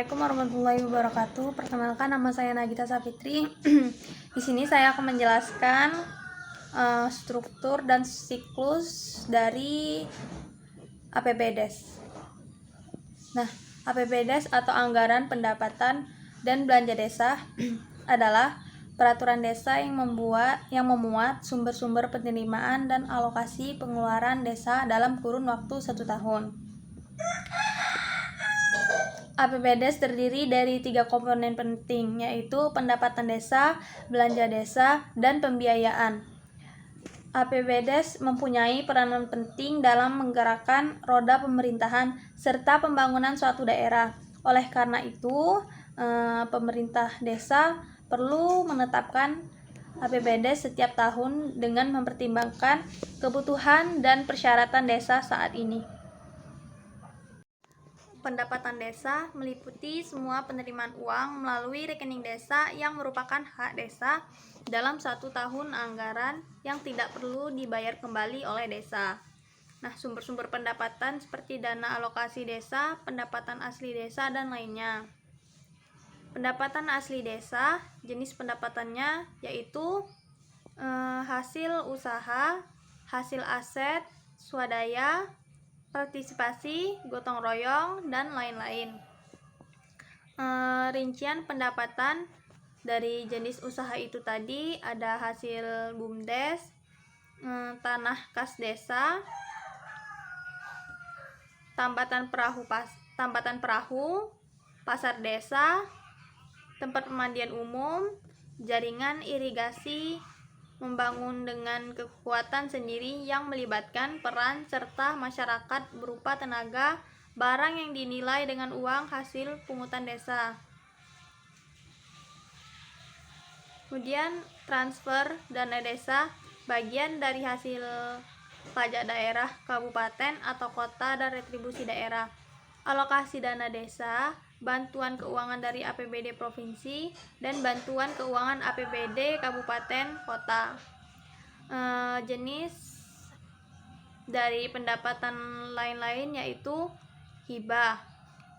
Assalamualaikum warahmatullahi wabarakatuh. Perkenalkan, nama saya Nagita Safitri. Di sini saya akan menjelaskan struktur dan siklus dari APBDes. Nah, APBDes atau Anggaran Pendapatan dan Belanja Desa adalah peraturan desa yang memuat sumber-sumber penerimaan dan alokasi pengeluaran desa dalam kurun waktu 1 tahun. APBDes terdiri dari 3 komponen penting, yaitu pendapatan desa, belanja desa, dan pembiayaan. APBDes mempunyai peranan penting dalam menggerakkan roda pemerintahan serta pembangunan suatu daerah. Oleh karena itu, pemerintah desa perlu menetapkan APBDes setiap tahun dengan mempertimbangkan kebutuhan dan persyaratan desa saat ini. Pendapatan desa meliputi semua penerimaan uang melalui rekening desa yang merupakan hak desa dalam 1 tahun anggaran yang tidak perlu dibayar kembali oleh desa. Nah, sumber-sumber pendapatan seperti dana alokasi desa, pendapatan asli desa, dan lainnya. Pendapatan asli desa, jenis pendapatannya yaitu hasil usaha, hasil aset, swadaya, partisipasi, gotong royong, dan lain-lain. Rincian pendapatan dari jenis usaha itu tadi ada hasil BUMDes, tanah kas desa, tambatan perahu, pasar desa, tempat pemandian umum, jaringan irigasi, membangun dengan kekuatan sendiri yang melibatkan peran serta masyarakat berupa tenaga, barang yang dinilai dengan uang hasil pungutan desa. Kemudian transfer dana desa, bagian dari hasil pajak daerah, kabupaten atau kota, dan retribusi daerah. Alokasi dana desa, bantuan keuangan dari APBD provinsi, dan bantuan keuangan APBD kabupaten kota. Jenis dari pendapatan lain-lain yaitu hibah,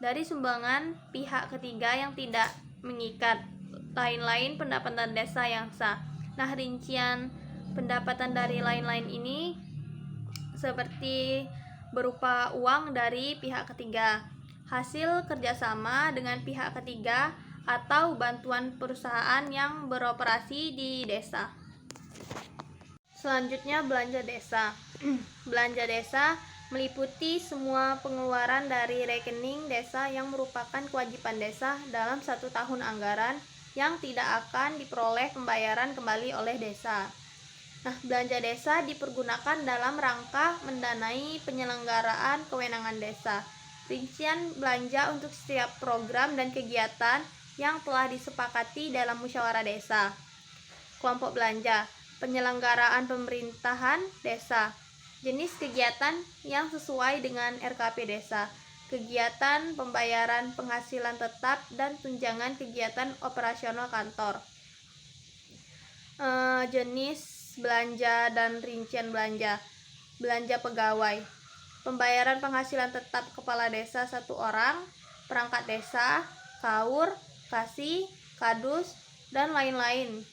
dari sumbangan pihak ketiga yang tidak mengikat, lain-lain pendapatan desa yang sah. Nah, rincian pendapatan dari lain-lain ini seperti berupa uang dari pihak ketiga, hasil kerjasama dengan pihak ketiga, atau bantuan perusahaan yang beroperasi di desa. Selanjutnya, belanja desa. Belanja desa meliputi semua pengeluaran dari rekening desa yang merupakan kewajiban desa dalam 1 tahun anggaran yang tidak akan diperoleh pembayaran kembali oleh desa. Nah, belanja desa dipergunakan dalam rangka mendanai penyelenggaraan kewenangan desa. Rincian belanja untuk setiap program dan kegiatan yang telah disepakati dalam musyawarah desa. Kelompok belanja, penyelenggaraan pemerintahan desa, jenis kegiatan yang sesuai dengan RKP desa, kegiatan pembayaran penghasilan tetap dan tunjangan kegiatan operasional kantor. Jenis belanja dan rincian belanja. Belanja pegawai, pembayaran penghasilan tetap kepala desa 1 orang, perangkat desa, KAUR, KASI, KADUS, dan lain-lain.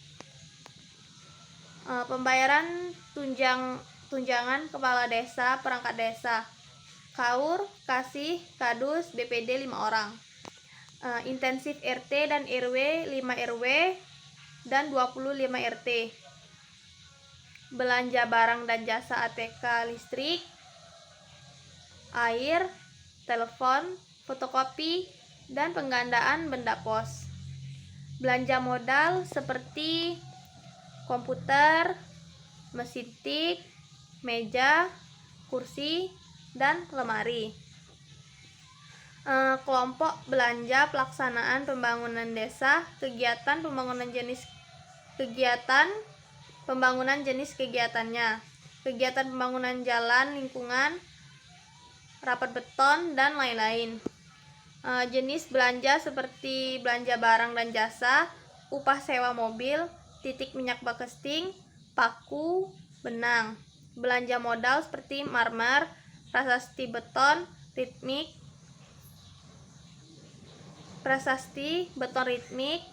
Pembayaran tunjangan kepala desa, perangkat desa, KAUR, KASI, KADUS, BPD 5 orang. Intensif RT dan RW 5 RW dan 25 RT. Belanja barang dan jasa ATK listrik, air, telepon, fotokopi, dan penggandaan benda pos. Belanja modal seperti komputer, mesin tik, meja, kursi, dan lemari. Kelompok belanja pelaksanaan pembangunan desa, kegiatan pembangunan jenis kegiatannya, kegiatan pembangunan jalan lingkungan, rapat beton, dan lain-lain. Jenis belanja seperti belanja barang dan jasa, upah sewa mobil, titik minyak bakesting, paku, benang. Belanja modal seperti marmer, prasasti beton, ritmik, prasasti, beton ritmik,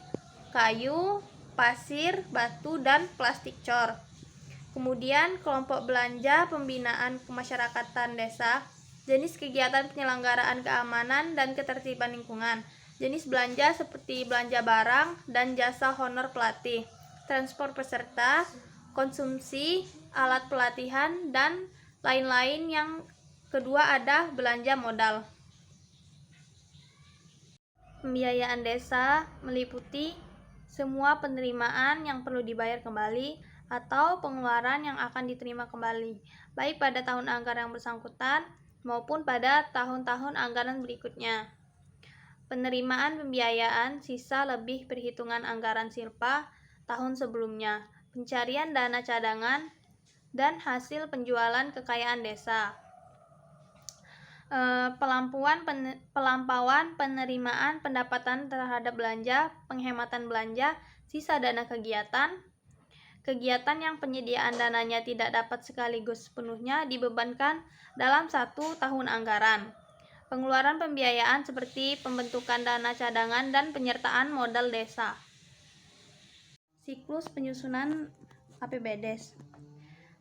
kayu, pasir, batu, dan plastik cor. Kemudian kelompok belanja pembinaan kemasyarakatan desa, jenis kegiatan penyelenggaraan keamanan dan ketertiban lingkungan, jenis belanja seperti belanja barang dan jasa honor pelatih, transport peserta, konsumsi, alat pelatihan, dan lain-lain. Yang kedua ada belanja modal. Pembiayaan desa meliputi semua penerimaan yang perlu dibayar kembali atau pengeluaran yang akan diterima kembali, baik pada tahun anggaran yang bersangkutan maupun pada tahun-tahun anggaran berikutnya. Penerimaan pembiayaan sisa lebih perhitungan anggaran silpa tahun sebelumnya, pencarian dana cadangan, dan hasil penjualan kekayaan desa. Pelampauan penerimaan pendapatan terhadap belanja, penghematan belanja, sisa dana kegiatan yang penyediaan dananya tidak dapat sekaligus sepenuhnya dibebankan dalam satu tahun anggaran. Pengeluaran pembiayaan seperti pembentukan dana cadangan dan penyertaan modal desa. Siklus penyusunan APBDes.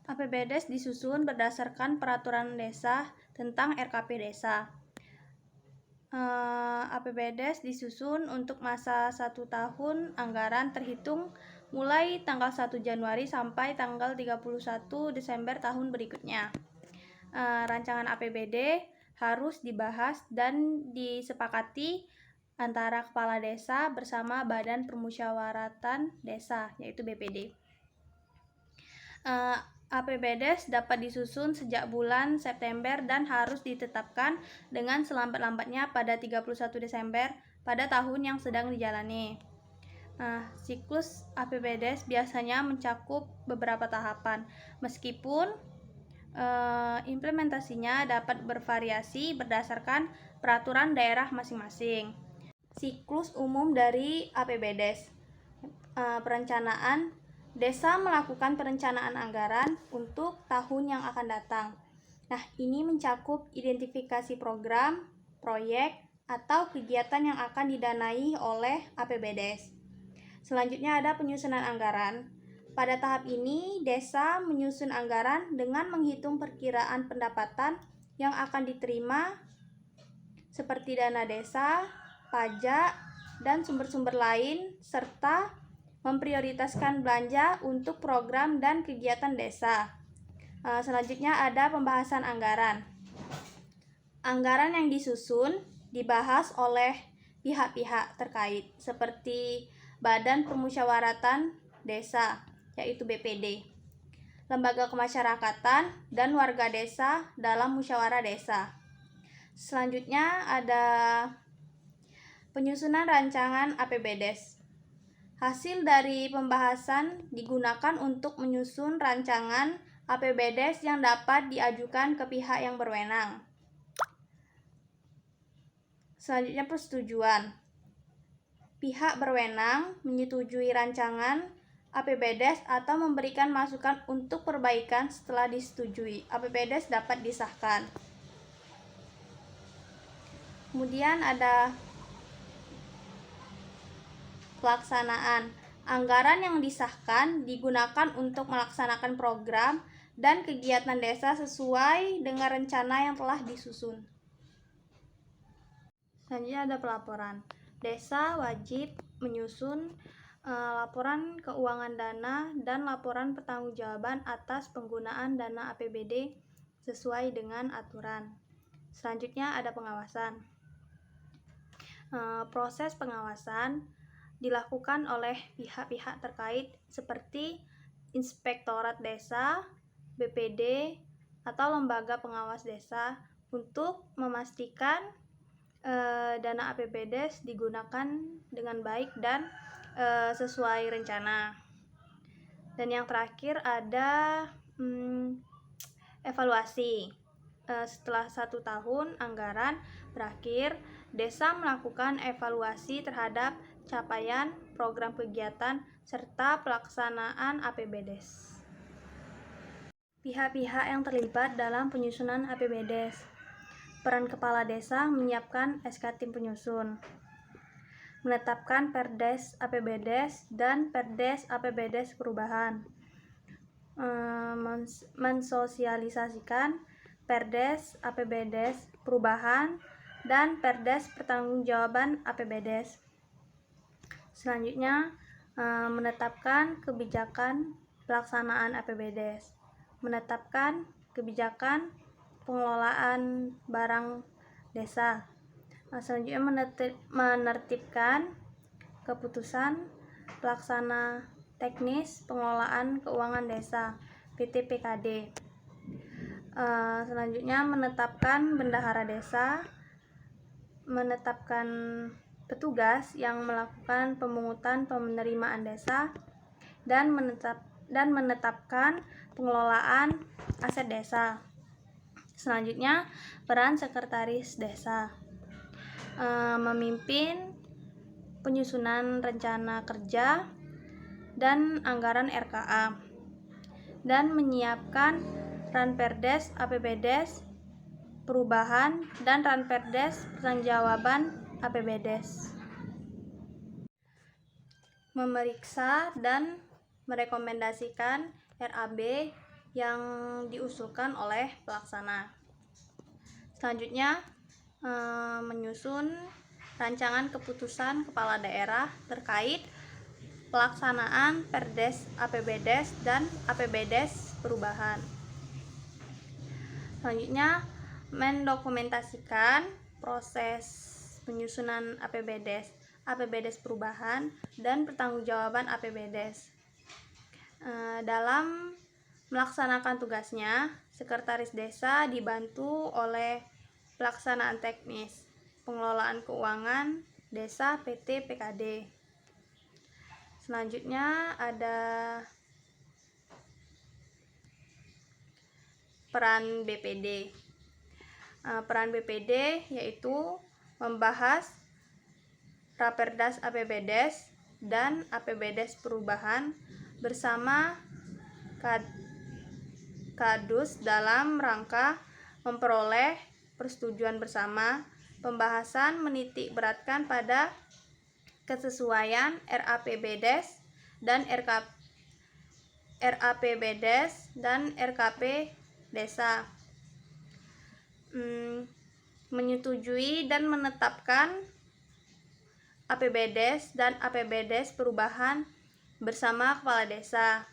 APBDes disusun berdasarkan peraturan desa tentang RKP desa. APBDes disusun untuk masa 1 tahun anggaran terhitung mulai tanggal 1 Januari sampai tanggal 31 Desember tahun berikutnya. Rancangan APBD harus dibahas dan disepakati antara kepala desa bersama Badan Permusyawaratan Desa, yaitu BPD. APBDes dapat disusun sejak bulan September dan harus ditetapkan dengan selambat-lambatnya pada 31 Desember pada tahun yang sedang dijalani. Siklus APBDes biasanya mencakup beberapa tahapan, meskipun implementasinya dapat bervariasi berdasarkan peraturan daerah masing-masing. Siklus umum dari APBDes. Perencanaan. Desa melakukan perencanaan anggaran untuk tahun yang akan datang. Nah, ini mencakup identifikasi program, proyek, atau kegiatan yang akan didanai oleh APBDes. Selanjutnya ada penyusunan anggaran. Pada tahap ini, desa menyusun anggaran dengan menghitung perkiraan pendapatan yang akan diterima seperti dana desa, pajak, dan sumber-sumber lain, serta memprioritaskan belanja untuk program dan kegiatan desa. Selanjutnya ada pembahasan anggaran. Anggaran yang disusun dibahas oleh pihak-pihak terkait seperti Badan Permusyawaratan Desa, yaitu BPD, lembaga kemasyarakatan, dan warga desa dalam musyawarah desa. Selanjutnya ada penyusunan rancangan APBDes. Hasil dari pembahasan digunakan untuk menyusun rancangan APBDes yang dapat diajukan ke pihak yang berwenang. Selanjutnya persetujuan. Pihak berwenang menyetujui rancangan APBDes atau memberikan masukan untuk perbaikan setelah disetujui. APBDes dapat disahkan. Kemudian ada pelaksanaan. Anggaran yang disahkan digunakan untuk melaksanakan program dan kegiatan desa sesuai dengan rencana yang telah disusun. Selanjutnya ada pelaporan. Desa wajib menyusun laporan keuangan dana dan laporan pertanggungjawaban atas penggunaan dana APBD sesuai dengan aturan. Selanjutnya ada pengawasan. Proses pengawasan dilakukan oleh pihak-pihak terkait seperti Inspektorat Desa, BPD, atau lembaga pengawas desa untuk memastikan dana APBDes digunakan dengan baik dan sesuai rencana. Dan yang terakhir ada evaluasi. Setelah 1 tahun anggaran berakhir, desa melakukan evaluasi terhadap capaian program kegiatan serta pelaksanaan APBDes. Pihak-pihak yang terlibat dalam penyusunan APBDes. Peran kepala desa menyiapkan SK tim penyusun. menetapkan Perdes APBDes dan Perdes APBDes perubahan, mensosialisasikan Perdes APBDes perubahan dan Perdes pertanggungjawaban APBDes. Selanjutnya, menetapkan kebijakan pelaksanaan APBDes, menetapkan kebijakan pengelolaan barang desa. Selanjutnya, menertibkan keputusan pelaksana teknis pengelolaan keuangan desa (PTPKD). Selanjutnya, menetapkan bendahara desa, menetapkan petugas yang melakukan pemungutan penerimaan desa, dan menetapkan pengelolaan aset desa. Selanjutnya, peran sekretaris desa, memimpin penyusunan rencana kerja dan anggaran RKA, dan menyiapkan Ranperdes APBDes perubahan dan Ranperdes pertanggungjawaban APBDes. Memeriksa dan merekomendasikan RAB yang diusulkan oleh pelaksana. Selanjutnya, menyusun rancangan keputusan kepala daerah terkait pelaksanaan Perdes APBDes dan APBDes perubahan. Selanjutnya, mendokumentasikan proses penyusunan APBDes perubahan dan pertanggungjawaban APBDes. Dalam melaksanakan tugasnya, sekretaris desa dibantu oleh pelaksanaan teknis pengelolaan keuangan desa PTPKD. Selanjutnya ada peran BPD. Peran BPD yaitu membahas Raperdas APBDes dan APBDes perubahan bersama Kadus dalam rangka memperoleh persetujuan bersama. Pembahasan menitik beratkan pada kesesuaian RAPBDes dan RAPBDes dan RKP desa. Menyetujui dan menetapkan APBDes dan APBDes perubahan bersama kepala desa.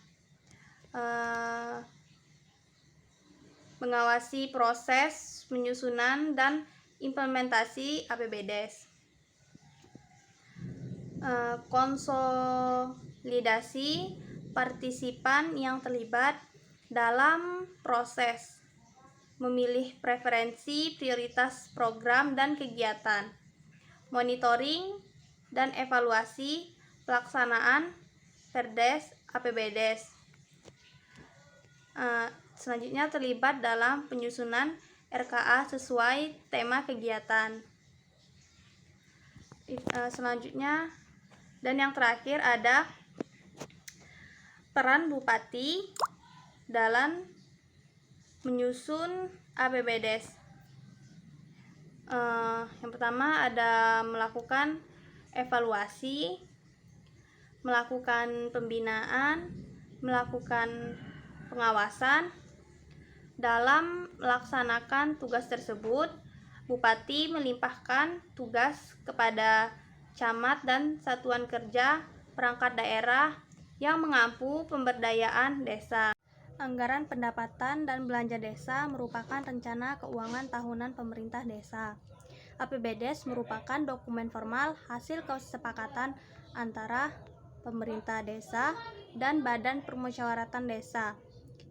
Mengawasi proses penyusunan dan implementasi APBDes. Konsolidasi partisipan yang terlibat dalam proses memilih preferensi prioritas program dan kegiatan, monitoring dan evaluasi pelaksanaan Perdes APBDes. Selanjutnya, terlibat dalam penyusunan RKA sesuai tema kegiatan. Selanjutnya dan yang terakhir ada peran bupati dalam menyusun APBDes. Yang pertama ada melakukan evaluasi, melakukan pembinaan, melakukan pengawasan. Dalam melaksanakan tugas tersebut, Bupati melimpahkan tugas kepada camat dan satuan kerja perangkat daerah yang mengampu pemberdayaan desa. Anggaran pendapatan dan belanja desa merupakan rencana keuangan tahunan pemerintah desa. APBDes merupakan dokumen formal hasil kesepakatan antara pemerintah desa dan Badan Permusyawaratan Desa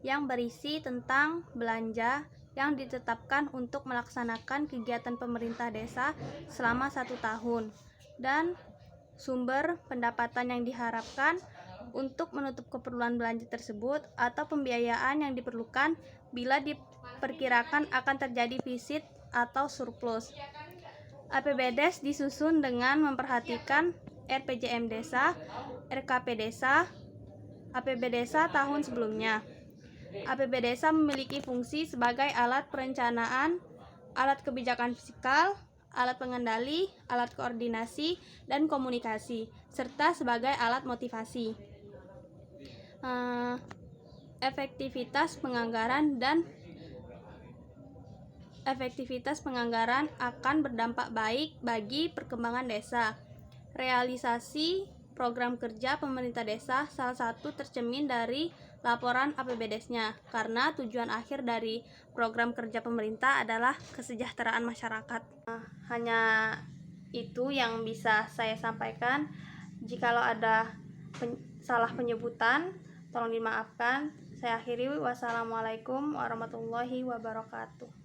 yang berisi tentang belanja yang ditetapkan untuk melaksanakan kegiatan pemerintah desa selama 1 tahun dan sumber pendapatan yang diharapkan untuk menutup keperluan belanja tersebut atau pembiayaan yang diperlukan bila diperkirakan akan terjadi defisit atau surplus. APBDes disusun dengan memperhatikan RPJM desa, RKP desa, APB desa tahun sebelumnya. APB desa memiliki fungsi sebagai alat perencanaan, alat kebijakan fiskal, alat pengendali, alat koordinasi, dan komunikasi, serta sebagai alat motivasi. Efektivitas penganggaran akan berdampak baik bagi perkembangan desa. Realisasi program kerja pemerintah desa salah satu tercermin dari laporan APBDes-nya, karena tujuan akhir dari program kerja pemerintah adalah kesejahteraan masyarakat. Hanya itu yang bisa saya sampaikan. Jikalau ada salah penyebutan, tolong dimaafkan. Saya akhiri. Wassalamualaikum warahmatullahi wabarakatuh.